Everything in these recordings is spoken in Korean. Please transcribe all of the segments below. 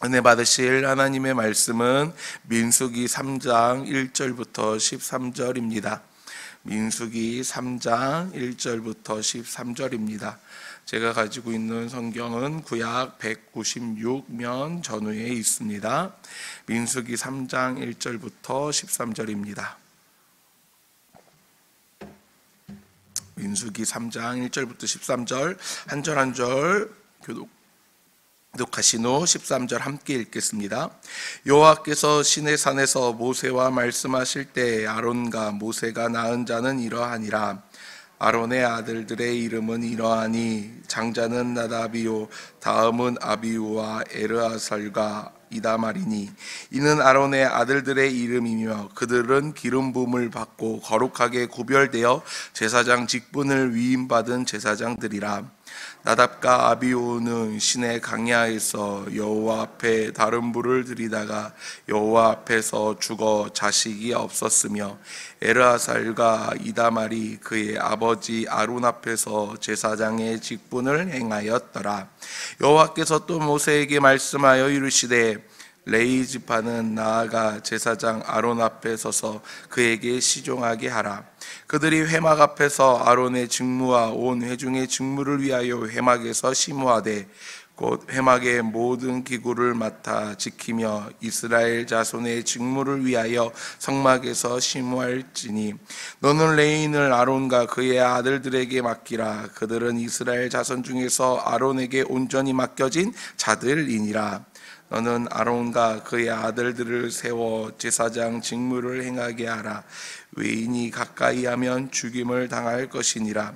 은혜 받으실 하나님의 말씀은 민수기 3장 1절부터 13절입니다. 민수기 3장 1절부터 13절입니다. 제가 가지고 있는 성경은 구약 196면 전후에 있습니다. 민수기 3장 1절부터 13절입니다. 민수기 3장 1절부터 13절 한 절 한 절 교독하신 후 13절 함께 읽겠습니다. 여호와께서 시내산에서 모세와 말씀하실 때 아론과 모세가 낳은 자는 이러하니라. 아론의 아들들의 이름은 이러하니 장자는 나답이요 다음은 아비우와 에르아살과 이다말이니 이는 아론의 아들들의 이름이며 그들은 기름 부음을 받고 거룩하게 구별되어 제사장 직분을 위임받은 제사장들이라. 나답과 아비우는 시내 강야에서 여호와 앞에 다른 불을 들이다가 여호와 앞에서 죽어 자식이 없었으며 에르아살과 이다말이 그의 아버지 아론 앞에서 제사장의 직분을 행하였더라. 여호와께서 또 모세에게 말씀하여 이르시되 레위 지파는 나아가 제사장 아론 앞에 서서 그에게 시종하게 하라. 그들이 회막 앞에서 아론의 직무와 온 회중의 직무를 위하여 회막에서 심호하되 곧 회막의 모든 기구를 맡아 지키며 이스라엘 자손의 직무를 위하여 성막에서 심호할지니 너는 레위인을 아론과 그의 아들들에게 맡기라. 그들은 이스라엘 자손 중에서 아론에게 온전히 맡겨진 자들이니라. 너는 아론과 그의 아들들을 세워 제사장 직무를 행하게 하라. 외인이 가까이 하면 죽임을 당할 것이니라.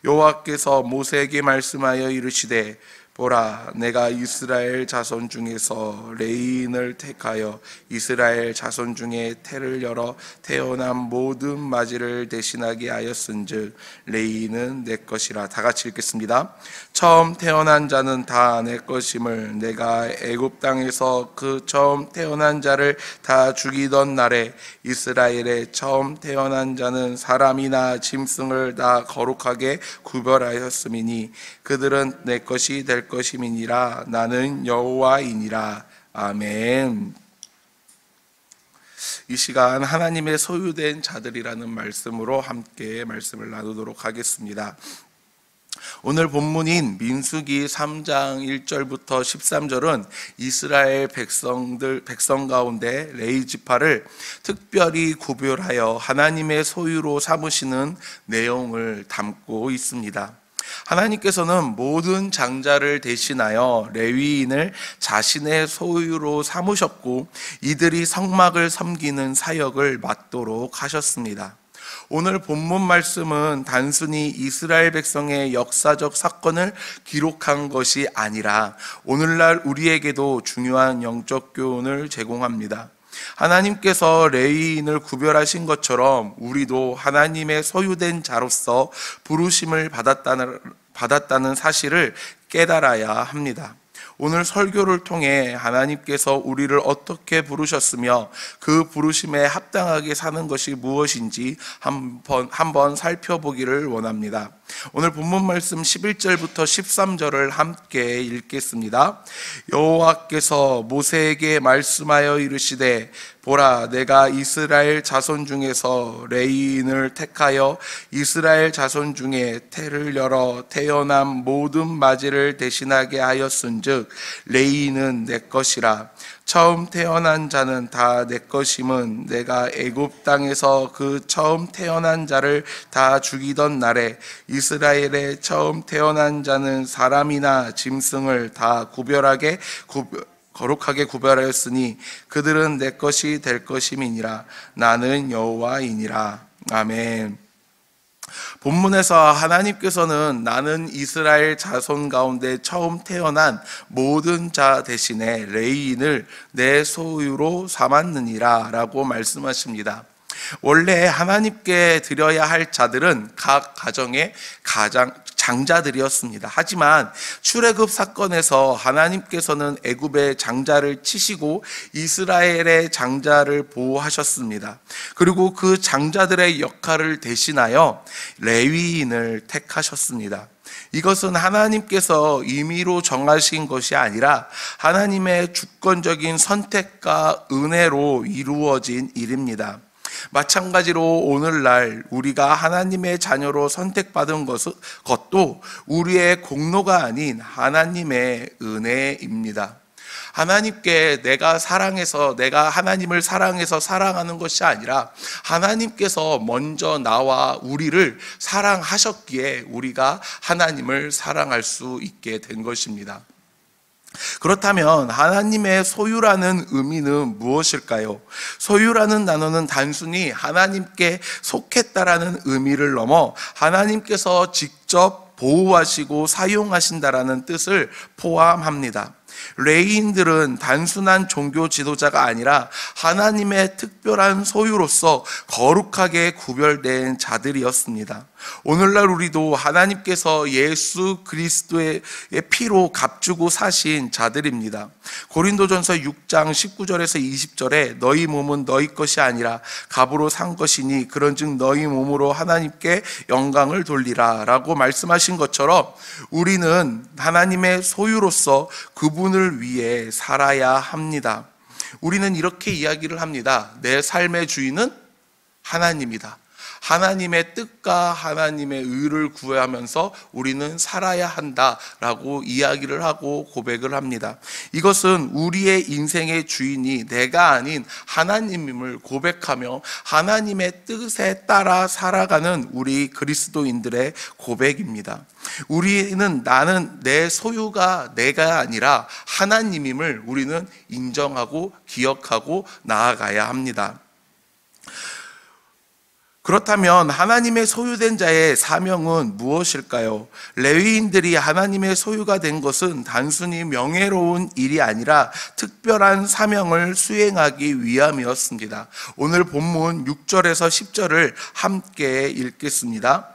여호와께서 모세에게 말씀하여 이르시되 보라, 내가 이스라엘 자손 중에서 레위인을 택하여 이스라엘 자손 중에 태를 열어 태어난 모든 맞이를 대신하게 하였은즉 레위인은 내 것이라. 다 같이 읽겠습니다. 처음 태어난 자는 다 내 것임을 내가 애굽 땅에서 그 처음 태어난 자를 다 죽이던 날에 이스라엘의 처음 태어난 자는 사람이나 짐승을 다 거룩하게 구별하였음이니 그들은 내 것이 될 것임이니라. 나는 여호와이니라. 아멘. 이 시간 하나님의 소유된 자들이라는 말씀으로 함께 말씀을 나누도록 하겠습니다. 오늘 본문인 민수기 3장 1절부터 13절은 이스라엘 백성 가운데 레위 지파를 특별히 구별하여 하나님의 소유로 삼으시는 내용을 담고 있습니다. 하나님께서는 모든 장자를 대신하여 레위인을 자신의 소유로 삼으셨고 이들이 성막을 섬기는 사역을 맡도록 하셨습니다. 오늘 본문 말씀은 단순히 이스라엘 백성의 역사적 사건을 기록한 것이 아니라 오늘날 우리에게도 중요한 영적 교훈을 제공합니다. 하나님께서 레위인을 구별하신 것처럼 우리도 하나님의 소유된 자로서 부르심을 받았다는 사실을 깨달아야 합니다. 오늘 설교를 통해 하나님께서 우리를 어떻게 부르셨으며 그 부르심에 합당하게 사는 것이 무엇인지 한번 살펴보기를 원합니다. 오늘 본문 말씀 11절부터 13절을 함께 읽겠습니다. 여호와께서 모세에게 말씀하여 이르시되 보라, 내가 이스라엘 자손 중에서 레위인을 택하여 이스라엘 자손 중에 태를 열어 태어난 모든 맞이를 대신하게 하였은즉 레위인은 내 것이라. 처음 태어난 자는 다 내 것임은 내가 애굽 땅에서 그 처음 태어난 자를 다 죽이던 날에 이스라엘의 처음 태어난 자는 사람이나 짐승을 다 거룩하게 구별하였으니 그들은 내 것이 될 것임이니라. 나는 여호와이니라. 아멘. 본문에서 하나님께서는 나는 이스라엘 자손 가운데 처음 태어난 모든 자 대신에 레위인을 내 소유로 삼았느니라 라고 말씀하십니다. 원래 하나님께 드려야 할 자들은 각 가정의 장자들이었습니다. 하지만 출애굽 사건에서 하나님께서는 애굽의 장자를 치시고 이스라엘의 장자를 보호하셨습니다. 그리고 그 장자들의 역할을 대신하여 레위인을 택하셨습니다. 이것은 하나님께서 임의로 정하신 것이 아니라 하나님의 주권적인 선택과 은혜로 이루어진 일입니다. 마찬가지로 오늘날 우리가 하나님의 자녀로 선택받은 것도 우리의 공로가 아닌 하나님의 은혜입니다. 하나님께 내가 하나님을 사랑해서 사랑하는 것이 아니라 하나님께서 먼저 나와 우리를 사랑하셨기에 우리가 하나님을 사랑할 수 있게 된 것입니다. 그렇다면 하나님의 소유라는 의미는 무엇일까요? 소유라는 단어는 단순히 하나님께 속했다라는 의미를 넘어 하나님께서 직접 보호하시고 사용하신다라는 뜻을 포함합니다. 레위인들은 단순한 종교 지도자가 아니라 하나님의 특별한 소유로서 거룩하게 구별된 자들이었습니다. 오늘날 우리도 하나님께서 예수 그리스도의 피로 값주고 사신 자들입니다. 고린도전서 6장 19절에서 20절에 너희 몸은 너희 것이 아니라 값으로 산 것이니 그런즉 너희 몸으로 하나님께 영광을 돌리라 라고 말씀하신 것처럼 우리는 하나님의 소유로서 그분을 위해 살아야 합니다. 우리는 이렇게 이야기를 합니다. 내 삶의 주인은 하나님이다. 하나님의 뜻과 하나님의 의를 구하면서 우리는 살아야 한다라고 이야기를 하고 고백을 합니다. 이것은 우리의 인생의 주인이 내가 아닌 하나님임을 고백하며 하나님의 뜻에 따라 살아가는 우리 그리스도인들의 고백입니다. 우리는 나는 내 소유가 내가 아니라 하나님임을 우리는 인정하고 기억하고 나아가야 합니다. 그렇다면 하나님의 소유된 자의 사명은 무엇일까요? 레위인들이 하나님의 소유가 된 것은 단순히 명예로운 일이 아니라 특별한 사명을 수행하기 위함이었습니다. 오늘 본문 6절에서 10절을 함께 읽겠습니다.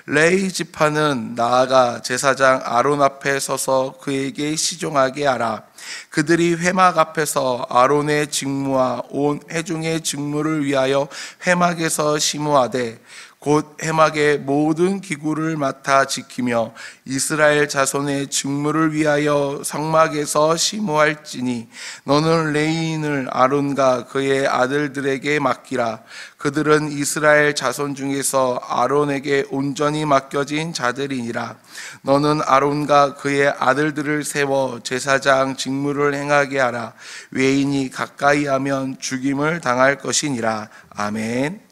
레위 지파는 나아가 제사장 아론 앞에 서서 그에게 시종하게 하라. 그들이 회막 앞에서 아론의 직무와 온 회중의 직무를 위하여 회막에서 심우하되 곧 회막의 모든 기구를 맡아 지키며 이스라엘 자손의 직무를 위하여 성막에서 심우할지니 너는 레위인을 아론과 그의 아들들에게 맡기라. 그들은 이스라엘 자손 중에서 아론에게 온전히 맡겨진 자들이니라. 너는 아론과 그의 아들들을 세워 제사장 직무를 행하게 하라. 외인이 가까이 하면 죽임을 당할 것이니라. 아멘.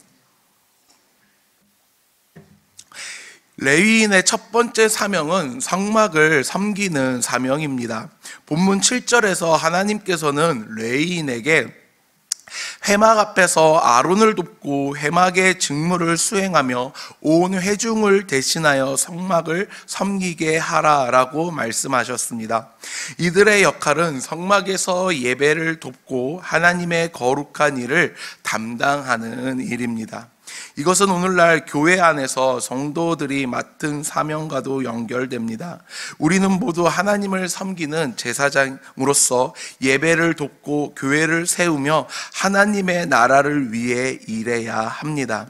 레위인의 첫 번째 사명은 성막을 섬기는 사명입니다. 본문 7절에서 하나님께서는 레위인에게 회막 앞에서 아론을 돕고 회막의 직무를 수행하며 온 회중을 대신하여 성막을 섬기게 하라라고 말씀하셨습니다. 이들의 역할은 성막에서 예배를 돕고 하나님의 거룩한 일을 담당하는 일입니다. 이것은 오늘날 교회 안에서 성도들이 맡은 사명과도 연결됩니다. 우리는 모두 하나님을 섬기는 제사장으로서 예배를 돕고 교회를 세우며 하나님의 나라를 위해 일해야 합니다.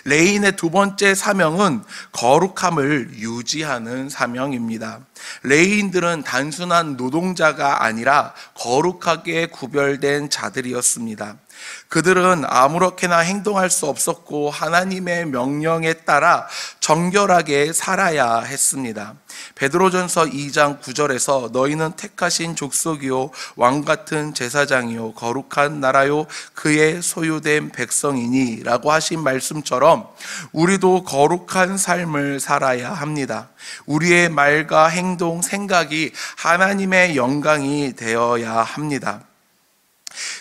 레위인의 두 번째 사명은 거룩함을 유지하는 사명입니다. 레위인들은 단순한 노동자가 아니라 거룩하게 구별된 자들이었습니다. 그들은 아무렇게나 행동할 수 없었고 하나님의 명령에 따라 정결하게 살아야 했습니다. 베드로전서 2장 9절에서 너희는 택하신 족속이요 왕같은 제사장이요 거룩한 나라요 그의 소유된 백성이니 라고 하신 말씀처럼 우리도 거룩한 삶을 살아야 합니다. 우리의 말과 행동, 생각이 하나님의 영광이 되어야 합니다.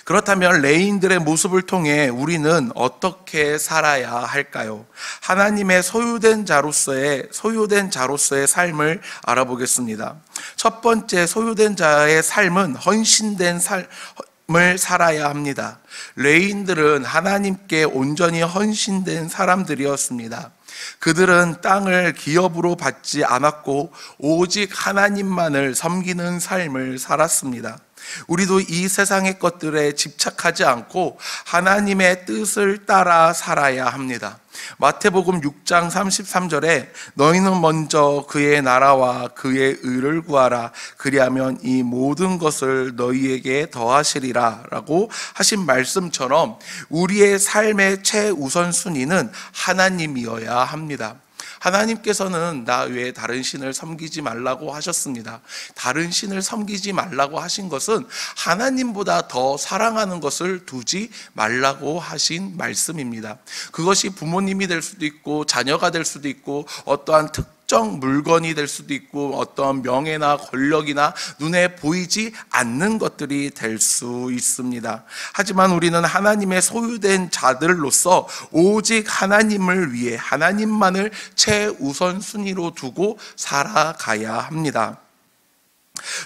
그렇다면 레위인들의 모습을 통해 우리는 어떻게 살아야 할까요? 하나님의 소유된 자로서의 삶을 알아보겠습니다. 첫 번째 소유된 자의 삶은 헌신된 삶을 살아야 합니다. 레위인들은 하나님께 온전히 헌신된 사람들이었습니다. 그들은 땅을 기업으로 받지 않았고 오직 하나님만을 섬기는 삶을 살았습니다. 우리도 이 세상의 것들에 집착하지 않고 하나님의 뜻을 따라 살아야 합니다. 마태복음 6장 33절에 너희는 먼저 그의 나라와 그의 의를 구하라. 그리하면 이 모든 것을 너희에게 더하시리라 라고 하신 말씀처럼 우리의 삶의 최우선순위는 하나님이어야 합니다. 하나님께서는 나 외에 다른 신을 섬기지 말라고 하셨습니다. 다른 신을 섬기지 말라고 하신 것은 하나님보다 더 사랑하는 것을 두지 말라고 하신 말씀입니다. 그것이 부모님이 될 수도 있고 자녀가 될 수도 있고 어떠한 특정 물건이 될 수도 있고 어떤 명예나 권력이나 눈에 보이지 않는 것들이 될 수 있습니다. 하지만 우리는 하나님의 소유된 자들로서 오직 하나님을 위해 하나님만을 최우선순위로 두고 살아가야 합니다.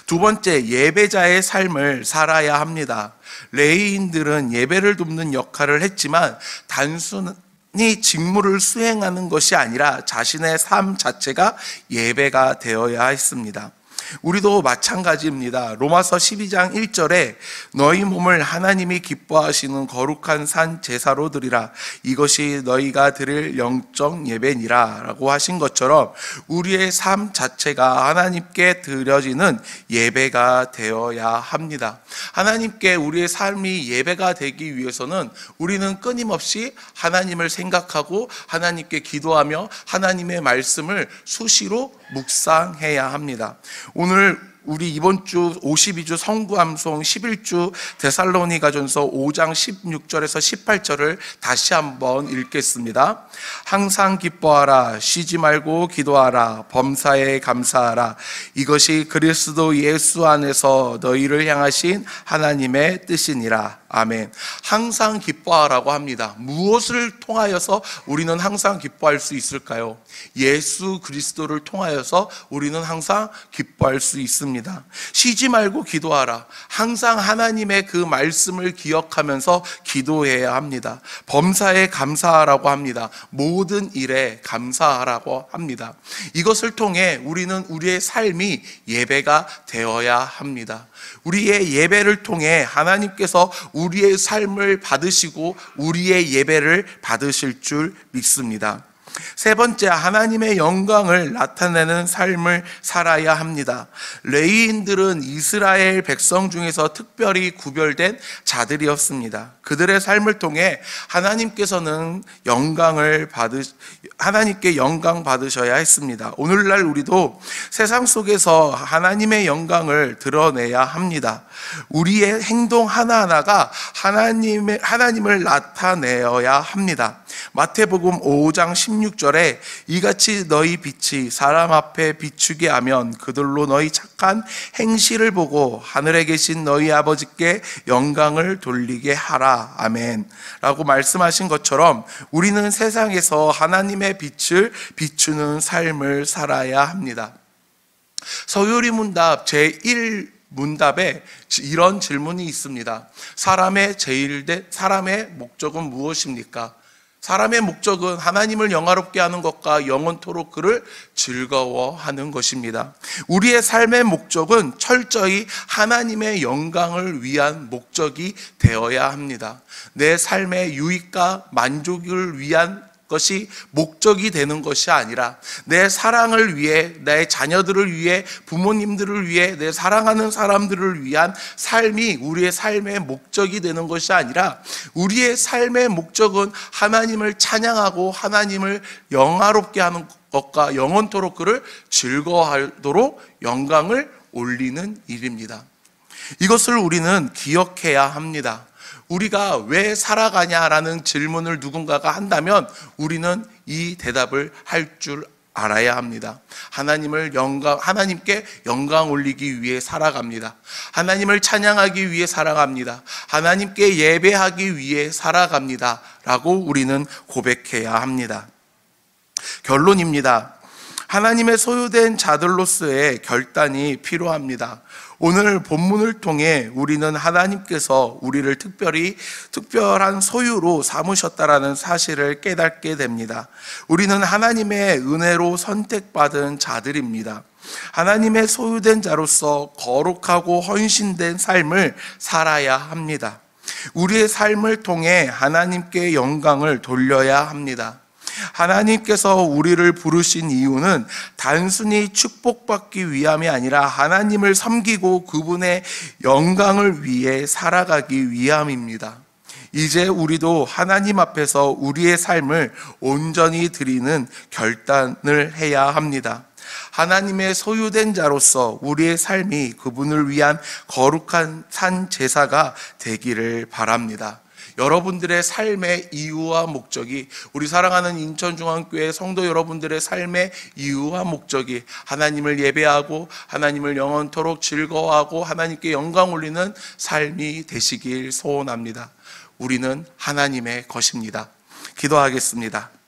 두 번째, 예배자의 삶을 살아야 합니다. 레위인들은 예배를 돕는 역할을 했지만 단순히 직무를 수행하는 것이 아니라 자신의 삶 자체가 예배가 되어야 했습니다. 우리도 마찬가지입니다. 로마서 12장 1절에 너희 몸을 하나님이 기뻐하시는 거룩한 산 제사로 드리라. 이것이 너희가 드릴 영적 예배니라 라고 하신 것처럼 우리의 삶 자체가 하나님께 드려지는 예배가 되어야 합니다. 하나님께 우리의 삶이 예배가 되기 위해서는 우리는 끊임없이 하나님을 생각하고 하나님께 기도하며 하나님의 말씀을 수시로 묵상해야 합니다. 오늘 우리 이번 주 52주 성구암송 11주 데살로니가전서 5장 16절에서 18절을 다시 한번 읽겠습니다. 항상 기뻐하라, 쉬지 말고 기도하라, 범사에 감사하라. 이것이 그리스도 예수 안에서 너희를 향하신 하나님의 뜻이니라. 아멘. 항상 기뻐하라고 합니다. 무엇을 통하여서 우리는 항상 기뻐할 수 있을까요? 예수 그리스도를 통하여서 우리는 항상 기뻐할 수 있습니다. 쉬지 말고 기도하라. 항상 하나님의 그 말씀을 기억하면서 기도해야 합니다. 범사에 감사하라고 합니다. 모든 일에 감사하라고 합니다. 이것을 통해 우리는 우리의 삶이 예배가 되어야 합니다. 우리의 예배를 통해 하나님께서 우리의 삶을 받으시고 우리의 예배를 받으실 줄 믿습니다. 세 번째, 하나님의 영광을 나타내는 삶을 살아야 합니다. 레위인들은 이스라엘 백성 중에서 특별히 구별된 자들이었습니다. 그들의 삶을 통해 하나님께서는 하나님께 영광 받으셔야 했습니다. 오늘날 우리도 세상 속에서 하나님의 영광을 드러내야 합니다. 우리의 행동 하나하나가 하나님을 나타내어야 합니다. 마태복음 5장 16절에 이같이 너희 빛이 사람 앞에 비추게 하면 그들로 너희 착한 행실을 보고 하늘에 계신 너희 아버지께 영광을 돌리게 하라. 아멘 라고 말씀하신 것처럼 우리는 세상에서 하나님의 빛을 비추는 삶을 살아야 합니다. 서유리 문답 제1 문답에 이런 질문이 있습니다. 사람의 목적은 무엇입니까? 사람의 목적은 하나님을 영화롭게 하는 것과 영원토록 그를 즐거워하는 것입니다. 우리의 삶의 목적은 철저히 하나님의 영광을 위한 목적이 되어야 합니다. 내 삶의 유익과 만족을 위한 것이 목적이 되는 것이 아니라 내 사랑을 위해, 내 자녀들을 위해, 부모님들을 위해, 내 사랑하는 사람들을 위한 삶이 우리의 삶의 목적이 되는 것이 아니라 우리의 삶의 목적은 하나님을 찬양하고 하나님을 영화롭게 하는 것과 영원토록 그를 즐거워하도록 영광을 올리는 일입니다. 이것을 우리는 기억해야 합니다. 우리가 왜 살아가냐라는 질문을 누군가가 한다면 우리는 이 대답을 할 줄 알아야 합니다. 하나님께 영광 올리기 위해 살아갑니다. 하나님을 찬양하기 위해 살아갑니다. 하나님께 예배하기 위해 살아갑니다. 라고 우리는 고백해야 합니다. 결론입니다. 하나님의 소유된 자들로서의 결단이 필요합니다. 오늘 본문을 통해 우리는 하나님께서 우리를 특별한 소유로 삼으셨다라는 사실을 깨닫게 됩니다. 우리는 하나님의 은혜로 선택받은 자들입니다. 하나님의 소유된 자로서 거룩하고 헌신된 삶을 살아야 합니다. 우리의 삶을 통해 하나님께 영광을 돌려야 합니다. 하나님께서 우리를 부르신 이유는 단순히 축복받기 위함이 아니라 하나님을 섬기고 그분의 영광을 위해 살아가기 위함입니다. 이제 우리도 하나님 앞에서 우리의 삶을 온전히 드리는 결단을 해야 합니다. 하나님의 소유된 자로서 우리의 삶이 그분을 위한 거룩한 산 제사가 되기를 바랍니다. 여러분들의 삶의 이유와 목적이, 우리 사랑하는 인천중앙교회 성도 여러분들의 삶의 이유와 목적이 하나님을 예배하고 하나님을 영원토록 즐거워하고 하나님께 영광 올리는 삶이 되시길 소원합니다. 우리는 하나님의 것입니다. 기도하겠습니다.